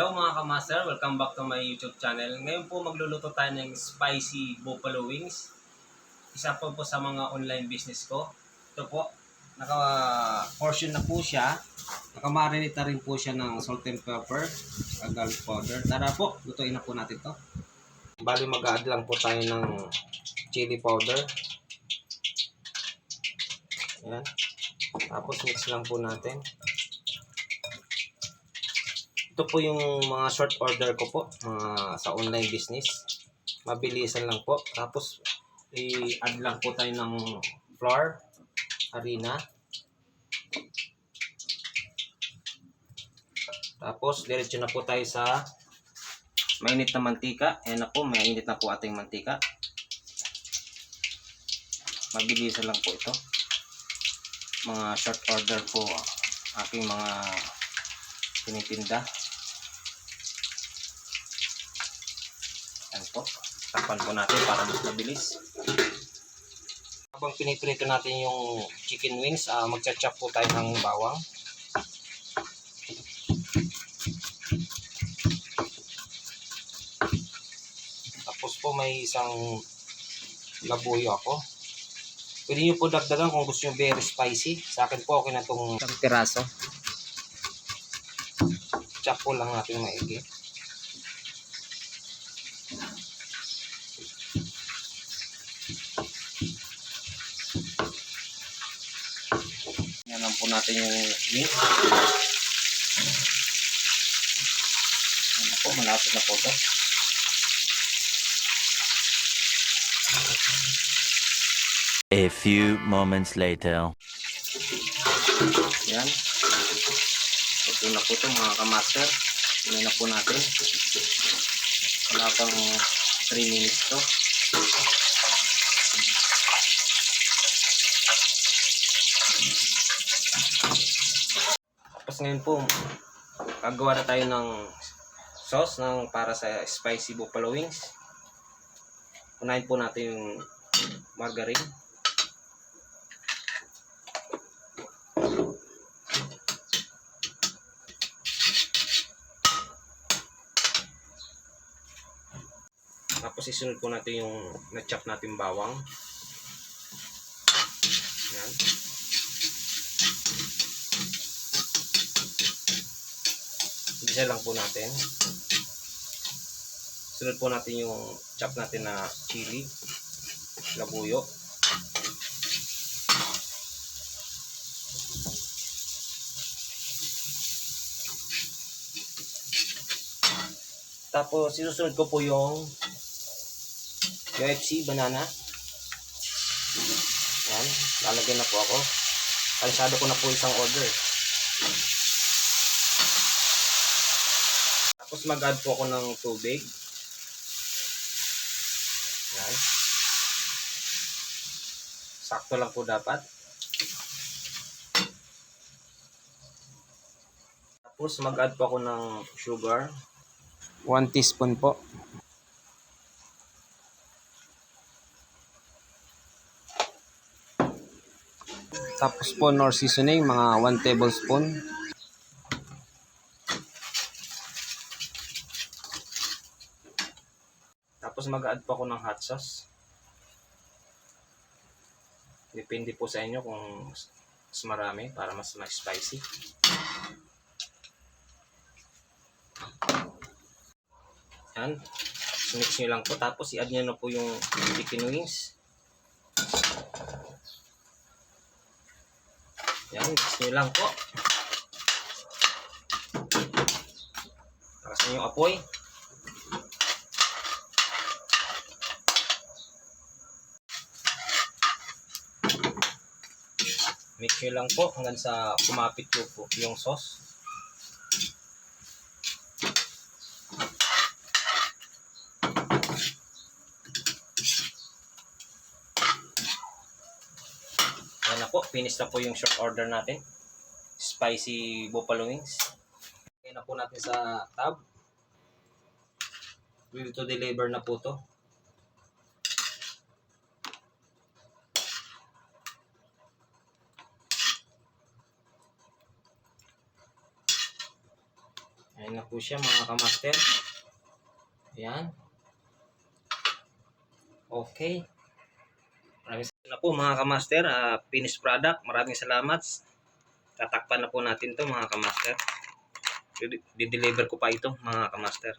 Hello mga kamaster, welcome back to my YouTube channel. Ngayon po magluluto tayo ng spicy buffalo wings. Isa po sa mga online business ko. Ito po, naka-portion na po siya. Naka-marinate na rin po siya ng salt and pepper at garlic powder. Tara po, lutuin na po natin to. Bali mag-add lang po tayo ng chili powder. Ayan. Tapos mix lang po natin. Ito po yung mga short order ko po sa online business. Mabilisan lang po. Tapos i-add lang po tayo ng flour, harina. Tapos diretso na po tayo sa mainit na mantika. Ayan na po, mainit na po ating mantika. Mabilisan lang po ito. Mga short order po aking mga tinitinda. Ayan po. Takpan po natin para mas mabilis. Habang piniprito natin yung chicken wings, magcha-chop po tayo ng bawang. Tapos po may isang labuyo ako. Pwede nyo po dagdagan kung gusto nyo very spicy. Sa akin po okay na itong isang piraso. Chop po lang natin maigi. Yan lang po natin yung wings. Yan po, malapit na po ito. A few moments later. Yan. Ito na po ito mga kamaster. Ito na po natin. Wala pang 3 minutes to. Tapos ngayon po, gagawa na tayo ng sauce para sa spicy buffalo wings. Unahin po natin yung margarine. Tapos isunod po natin yung na-chop natin bawang. Yan. Isa lang po natin. Sunod po natin yung chop natin na chili, labuyo. Tapos isusunod ko po yung UFC banana. Yan, lalagyan na po ako. Kansado ko na po isang order. Tapos mag-add po ako ng tubig. Yan. Sakto lang po dapat. Tapos mag-add po ako ng sugar. 1 teaspoon po. Tapos po nor seasoning, mga 1 tablespoon. Tapos mag-add po ako ng hot sauce. Depende po sa inyo kung mas marami para mas spicy. Yan. Mix nyo lang po. Tapos i-add nyo na po yung chicken wings. Yan. Mix nyo lang po. Takas nyo yung apoy. Mix nyo lang po hanggang sa kumapit po yung sauce. Yan na po, finish na po yung short order natin. Spicy buffalo wings. Kaya na po natin sa tab. Ready to deliver na po to. Ayan na po siya mga kamaster. Ayan. Okay. Maraming salamat na po mga kamaster. Finished product. Maraming salamat. Tatakpan na po natin to mga kamaster. Di-deliver ko pa ito mga kamaster.